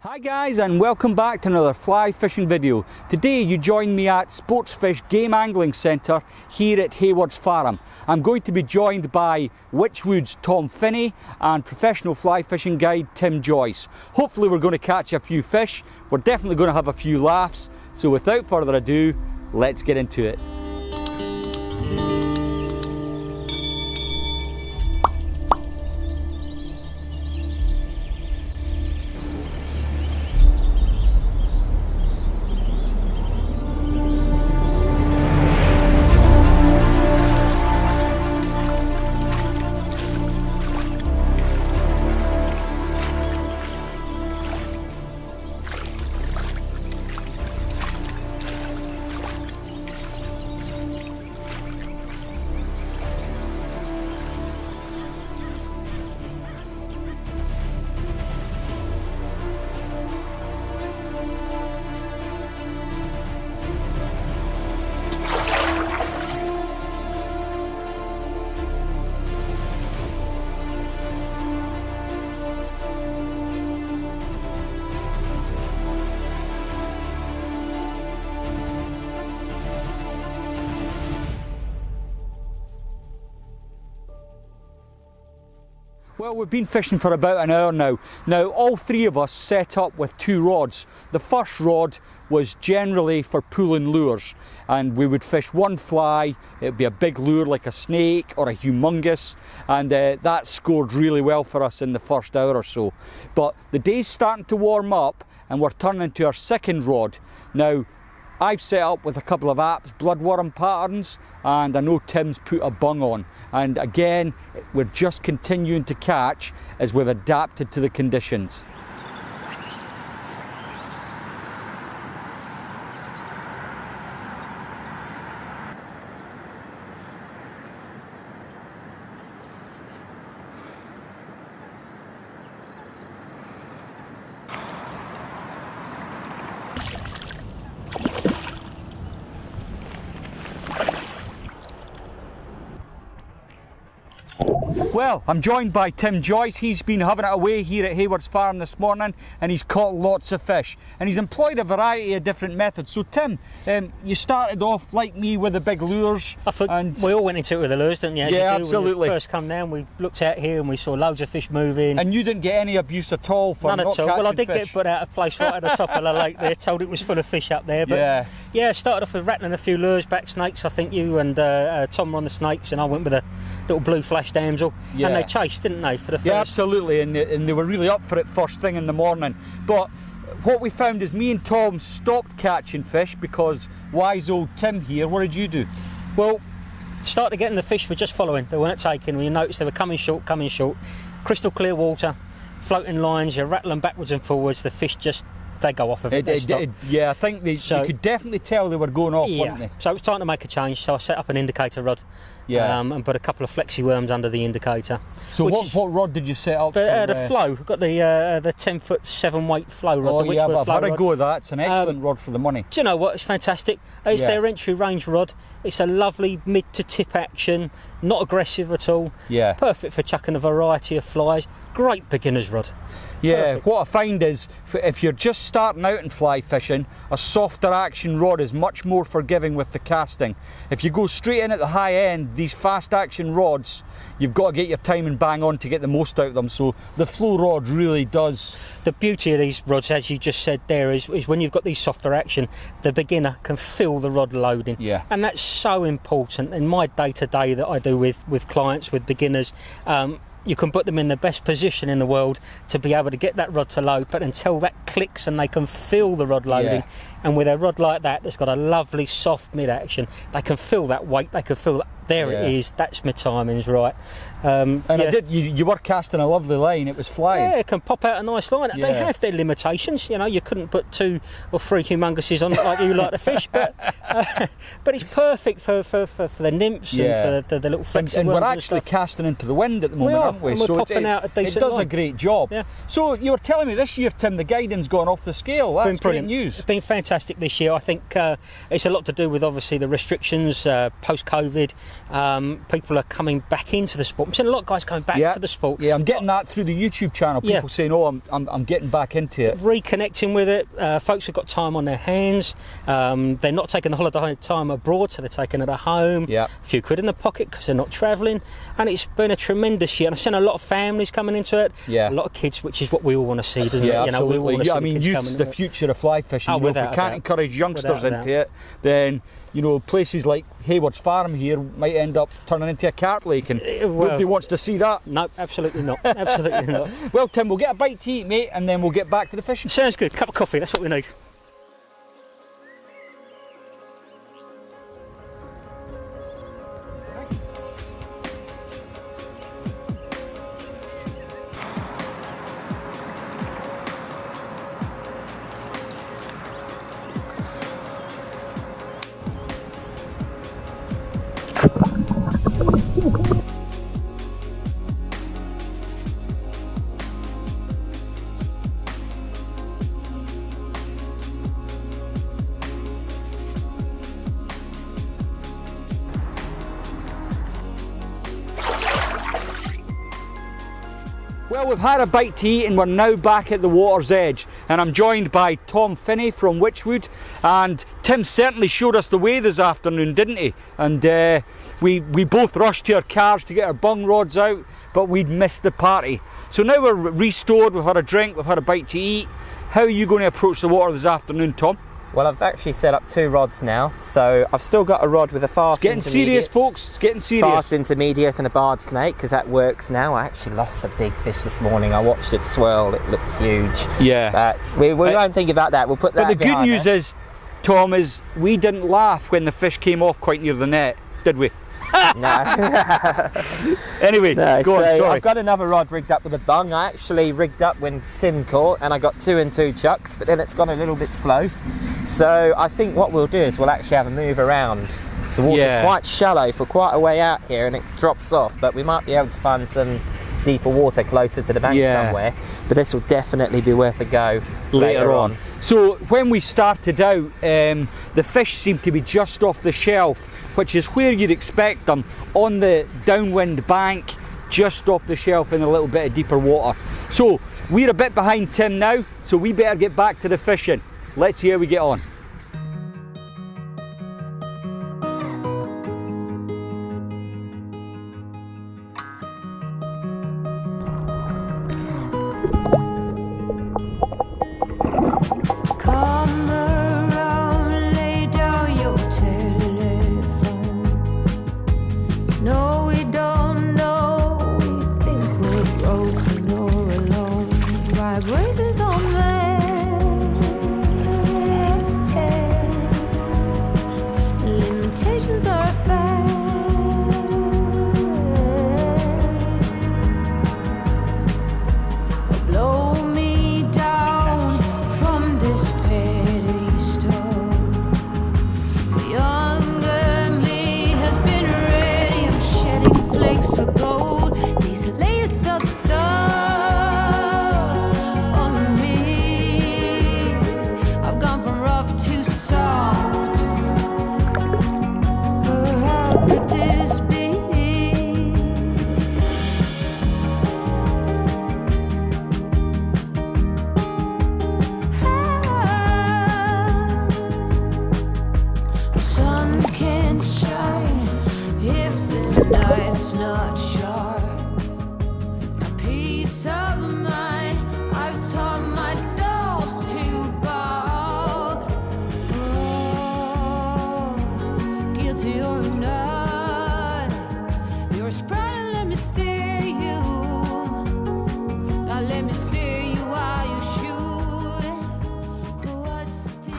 Hi guys, and welcome back to another fly fishing video. Today you join me at Sportsfish Game Angling Centre here at Haywards Farm. I'm going to be joined by Wychwood's Tom Finney and professional fly fishing guide Tim Joyce. Hopefully we're going to catch a few fish. We're definitely going to have a few laughs. So without further ado, let's get into it. Well, we've been fishing for about an hour now. Now, all three of us set up with two rods. The first rod was generally for pulling lures, and we would fish one fly. It would be a big lure like a snake or a humongous, and that scored really well for us in the first hour or so. But the day's starting to warm up, and we're turning to our second rod. Now, I've set up with a couple of apps, bloodworm patterns, and I know Tim's put a bung on. And again, we're just continuing to catch as we've adapted to the conditions. Well, I'm joined by Tim Joyce. He's been having it away here at Haywards Farm this morning, and he's caught lots of fish. And he's employed a variety of different methods. So Tim, you started off like me with the big lures. I think we all went into it with the lures, didn't you? As yeah, you do. absolutely. When we first come down, we looked out here and we saw loads of fish moving. And you didn't get any abuse at all for none not at all. Well, I did fish. get put out of place right at the top of the lake there, told it was full of fish up there. But yeah, started off with rattling a few lures, back snakes. I think you and Tom were on the snakes, and I went with a little blue flash damsel. Yeah. And they chased, didn't they, for the first? Yeah, absolutely, and they were really up for it first thing in the morning. But what we found is me and Tom stopped catching fish because wise old Tim here, what did you do? Well, started getting the fish were just following. They weren't taking. We noticed they were coming short. Crystal clear water, floating lines, you rattle them backwards and forwards, the fish just, they go off of it. Yeah, I think you could definitely tell they were going off, weren't they? So it was time to make a change, so I set up an indicator rod and put a couple of flexi worms under the indicator. So what rod did you set up? The flow. I've got the 10-foot 7-weight flow rod. Oh yeah, I've had a go of that. It's an excellent rod for the money. Do you know what? It's fantastic. It's their entry range rod. It's a lovely mid to tip action, not aggressive at all. Yeah. Perfect for chucking a variety of flies. Great beginner's rod. Yeah, perfect. What I find is if you're just starting out in fly fishing, a softer action rod is much more forgiving with the casting. If you go straight in at the high end, these fast action rods, you've got to get your timing bang on to get the most out of them. So the flow rod really does. The beauty of these rods, as you just said there, is when you've got these softer action, the beginner can feel the rod loading. Yeah. And that's so important in my day-to-day that I do with clients, with beginners. You can put them in the best position in the world to be able to get that rod to load, but until that clicks and they can feel the rod loading, and with a rod like that that's got a lovely soft mid action, they can feel that weight, they can feel that there it is, that's my timings right. You were casting a lovely line, it was flying. Yeah, it can pop out a nice line. They have their limitations, you know, you couldn't put 2 or 3 humonguses on it like you like to fish, but it's perfect for the nymphs and for the little flexi and worms. we're actually casting into the wind at the moment, aren't we? And we're popping out a decent it does line. A great job. Yeah. So you were telling me this year, Tim, the guiding's gone off the scale. That's great news. It's been fantastic this year. I think it's a lot to do with obviously the restrictions post-COVID. People are coming back into the sport. I'm seeing a lot of guys coming back to the sport. Yeah, I'm getting that through the YouTube channel. People saying, "Oh, I'm getting back into it." Reconnecting with it. Folks have got time on their hands. They're not taking the holiday time abroad, so they're taking it at home. Yeah. A few quid in the pocket because they're not travelling, and it's been a tremendous year. And I've seen a lot of families coming into it. Yeah. A lot of kids, which is what we all want to see, doesn't it? Absolutely. We all want to see I mean, youth's the future of fly fishing. If we can't encourage youngsters into it, then places like Haywards Farm here might end up turning into a carp lake, and nobody wants to see that. No, absolutely not. Absolutely not. Well, Tim, we'll get a bite to eat, mate, and then we'll get back to the fishing. Sounds good. Cup of coffee, that's what we need. Well, we've had a bite to eat and we're now back at the water's edge, and I'm joined by Tom Finney from Wychwood, and Tim certainly showed us the way this afternoon, didn't he? And we both rushed to our cars to get our bung rods out, but we'd missed the party. So now we're restored, we've had a drink, we've had a bite to eat. How are you going to approach the water this afternoon, Tom? Well, I've actually set up 2 rods now, so I've still got a rod with a fast intermediate. It's getting serious, folks, it's getting serious. Fast intermediate and a barred snake, because that works now. I actually lost a big fish this morning. I watched it swirl, it looked huge. Yeah. We won't think about that, we'll put that But the good news is, Tom, is we didn't laugh when the fish came off quite near the net, did we? No. Anyway, go on, sorry. I've got another rod rigged up with a bung. I actually rigged up when Tim caught, and I got 2 and 2 chucks, but then it's gone a little bit slow. So I think what we'll do is we'll actually have a move around. So the water's quite shallow for quite a way out here, and it drops off, but we might be able to find some deeper water closer to the bank somewhere. But this will definitely be worth a go later on. So when we started out, the fish seemed to be just off the shelf, which is where you'd expect them, on the downwind bank, just off the shelf in a little bit of deeper water. So we're a bit behind Tim now, so we better get back to the fishing. Let's see how we get on.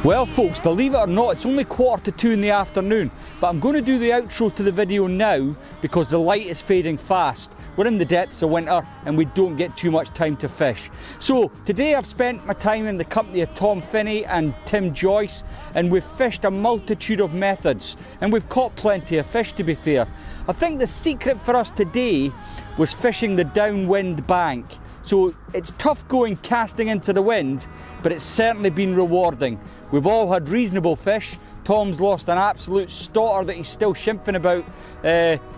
Well folks, believe it or not, it's only 1:45 in the afternoon, but I'm going to do the outro to the video now because the light is fading fast. We're in the depths of winter and we don't get too much time to fish. So today I've spent my time in the company of Tom Finney and Tim Joyce, and we've fished a multitude of methods and we've caught plenty of fish, to be fair. I think the secret for us today was fishing the downwind bank. So it's tough going casting into the wind, but it's certainly been rewarding. We've all had reasonable fish. Tom's lost an absolute stotter that he's still shimphing about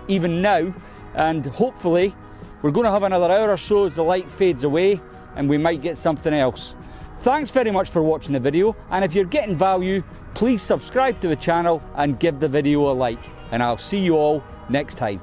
even now, and hopefully we're going to have another hour or so as the light fades away and we might get something else. Thanks very much for watching the video, and if you're getting value, please subscribe to the channel and give the video a like, and I'll see you all next time.